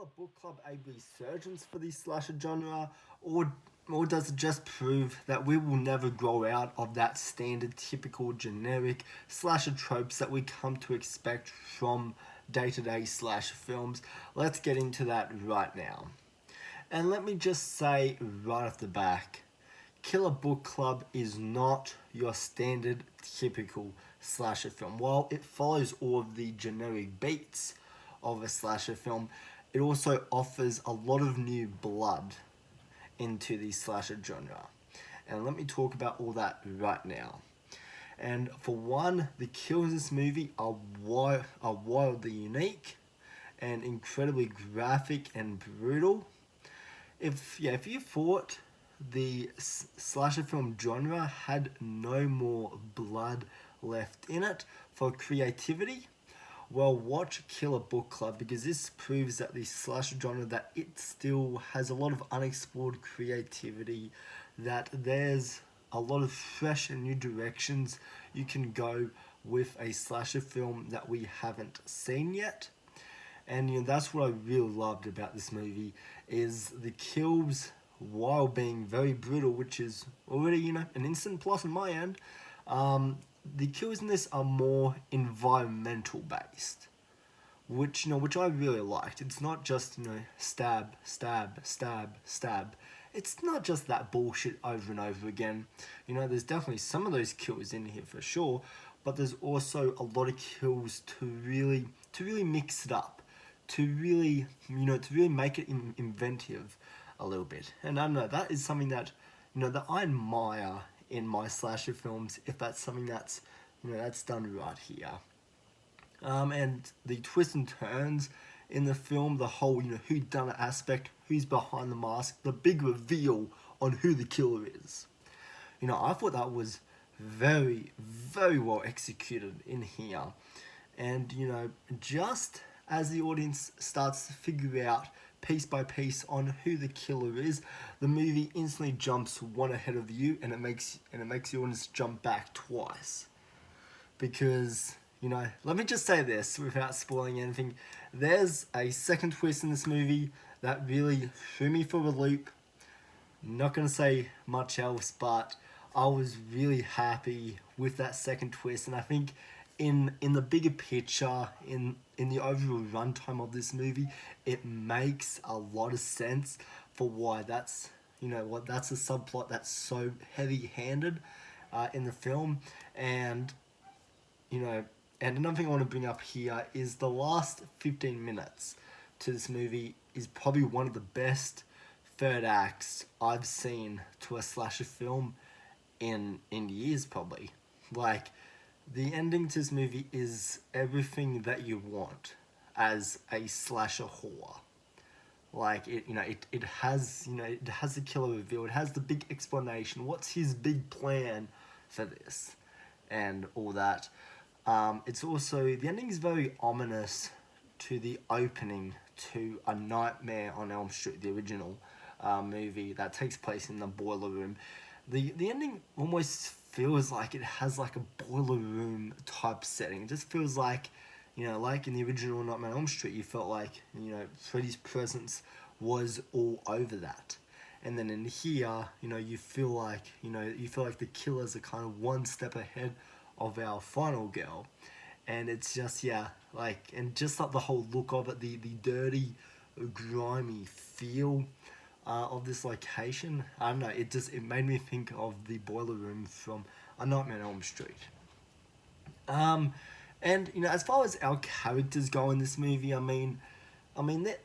Killer Book Club a resurgence for the slasher genre, or does it just prove that we will never grow out of that standard, typical, generic slasher tropes that we come to expect from day-to-day slasher films? Let's get into that right now. And let me just say right off the back, Killer Book Club is not your standard, typical slasher film. While it follows all of the generic beats of a slasher film, it also offers a lot of new blood into the slasher genre. And let me talk about all that right now. And for one, the kills in this movie are wildly unique and incredibly graphic and brutal. If you thought the slasher film genre had no more blood left in it for creativity, well, watch Killer Book Club, because this proves that the slasher genre, that it still has a lot of unexplored creativity, that there's a lot of fresh and new directions you can go with a slasher film that we haven't seen yet. And that's what I really loved about this movie, is the kills, while being very brutal, which is already an instant plus on my end. The kills in this are more environmental based, which I really liked. It's not just stab, stab, stab, stab. It's not just that bullshit over and over again. There's definitely some of those kills in here for sure, but there's also a lot of kills to really mix it up, to really make it inventive a little bit. And I don't know, that is something that that I admire in my slasher films, if that's something that's done right here. And the twists and turns in the film, the whole who done it aspect, who's behind the mask, the big reveal on who the killer is. I thought that was very, very well executed in here. And just as the audience starts to figure out piece by piece on who the killer is, the movie instantly jumps one ahead of you, and it makes the audience jump back twice. Because let me just say this without spoiling anything: there's a second twist in this movie that really threw me for a loop. Not gonna say much else, but I was really happy with that second twist, and I think in the bigger picture, in the overall runtime of this movie, it makes a lot of sense for why that's that's a subplot that's so heavy-handed in the film. And and another thing I want to bring up here is the last 15 minutes to this movie is probably one of the best third acts I've seen to a slasher film in years, probably. Like, the ending to this movie is everything that you want as a slasher horror. Like, it has the killer reveal. It has the big explanation. What's his big plan for this, and all that. It's also, the ending is very ominous to the opening to A Nightmare on Elm Street, the original movie that takes place in the boiler room. The ending almost feels like it has like a boiler room type setting. It just feels like, like in the original Nightmare on Elm Street, you felt like, Freddy's presence was all over that. And then in here, you feel like, the killers are kind of one step ahead of our final girl. And it's just, and just like the whole look of it, the dirty, grimy feel of this location. I don't know, it made me think of the boiler room from A Nightmare on Elm Street. And as far as our characters go in this movie, I mean,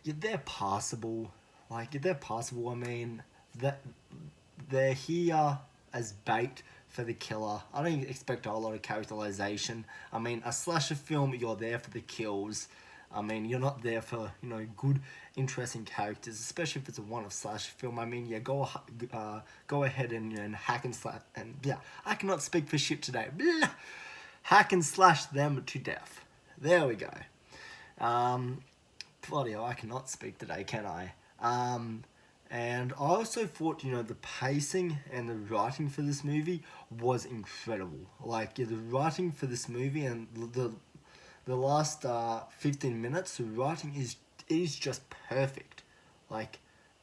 they're passable. They're passable. I mean, that they're here as bait for the killer. I don't expect a lot of characterization. I mean, a slasher film, you're there for the kills. I mean, you're not there for, good, interesting characters, especially if it's a one-off slasher film. I mean, go ahead and hack and slash, and I cannot speak for shit today. Blah. Hack and slash them to death. There we go. Bloody hell, I cannot speak today, can I? And I also thought, the pacing and the writing for this movie was incredible. The writing for this movie and the last 15 minutes, the writing it is just perfect. Like,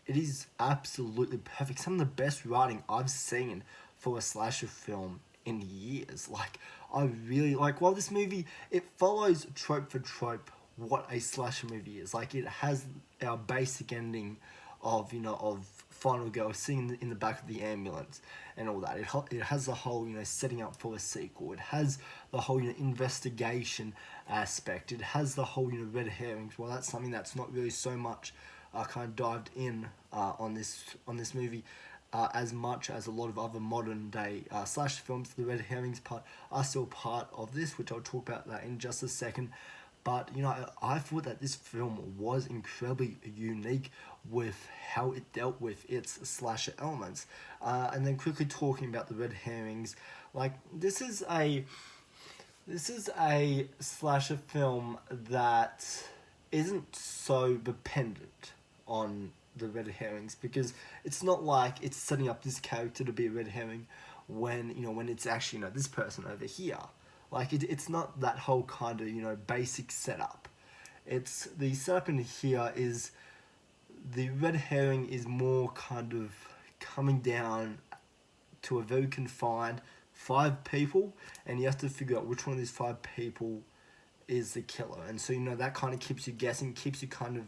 it is absolutely perfect. Some of the best writing I've seen for a slasher film in years. Like, I really like, while this movie, it follows trope for trope what a slasher movie is. Like, it has our basic ending of, of final girl sitting in the back of the ambulance and all that. It has the whole, setting up for a sequel. It has the whole, investigation aspect. It has the whole, red herrings. Well, that's something that's not really so much kind of dived in on this movie as much as a lot of other modern day slasher films. The red herrings part are still part of this, which I'll talk about that in just a second. But, I thought that this film was incredibly unique with how it dealt with its slasher elements. And then quickly talking about the red herrings, like, this is a slasher film that isn't so dependent on the red herrings, because it's not like it's setting up this character to be a red herring when it's actually, this person over here. Like, it's not that whole kind of, basic setup. It's the setup in here is the red herring is more kind of coming down to a very confined 5 people, and you have to figure out which one of these 5 people is the killer. And so, that kind of keeps you guessing, keeps you kind of,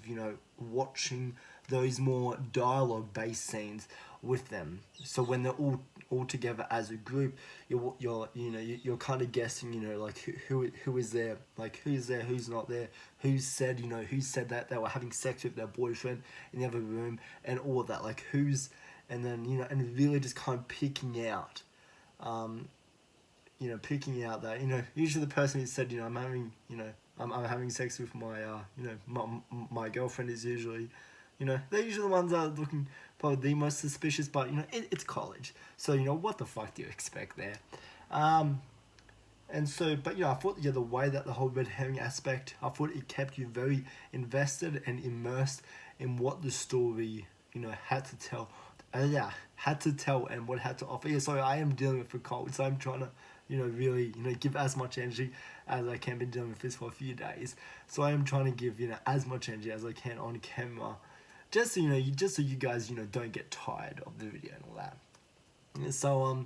watching those more dialogue based scenes with them. So when they're all together as a group, you're kind of guessing, like who is there, like who's there, who's not there, who said that they were having sex with their boyfriend in the other room, and all of that, like and then and really just kind of picking out that, usually the person who said, I'm having, I'm having sex with my, my girlfriend is usually, they're usually the ones that are looking probably the most suspicious, but, it's college. So, what the fuck do you expect there? And so, but, I thought, the way that the whole red herring aspect, I thought it kept you very invested and immersed in what the story, had to tell. Had to tell and what had to offer. Yeah, sorry, I am dealing with a cold, so I'm trying to, really, give as much energy as I can. Been dealing with this for a few days, so I am trying to give, as much energy as I can on camera, just so, just so you guys, don't get tired of the video and all that. And so,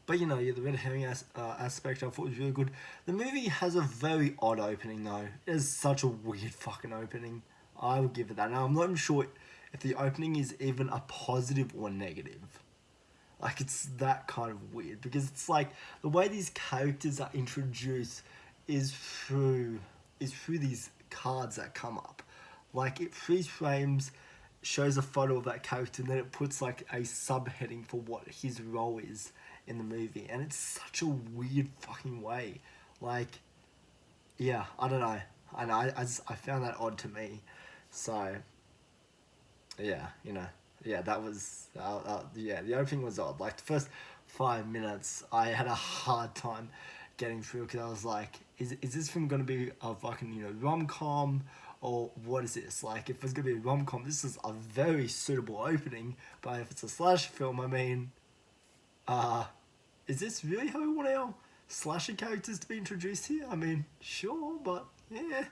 but the red herring aspect I thought was really good. The movie has a very odd opening though. It is such a weird fucking opening. I will give it that. Now I'm not even sure if the opening is even a positive or negative. Like, it's that kind of weird, because it's like the way these characters are introduced is through these cards that come up. Like, it freeze frames, shows a photo of that character, and then it puts like a subheading for what his role is in the movie, and it's such a weird fucking way. Like, yeah, I don't know. I found that odd to me. So, yeah, that was, the opening was odd. Like, the first 5 minutes, I had a hard time getting through, because I was like, is this film going to be a fucking, rom-com, or what is this? Like, if it's going to be a rom-com, this is a very suitable opening, but if it's a slasher film, I mean, is this really how we want our slasher characters to be introduced here? I mean, sure, but yeah.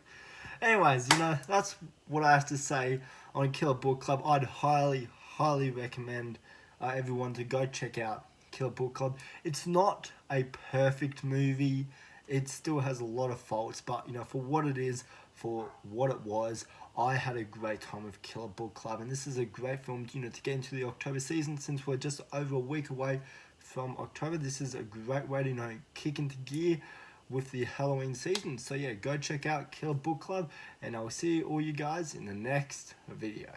Anyways, that's what I have to say on Killer Book Club. I'd highly, highly recommend everyone to go check out Killer Book Club. It's not a perfect movie. It still has a lot of faults, but, for what it is, for what it was, I had a great time with Killer Book Club. And this is a great film, to get into the October season, since we're just over a week away from October. This is a great way to, kick into gear with the Halloween season. So yeah, go check out Killer Book Club, and I'll see all you guys in the next video.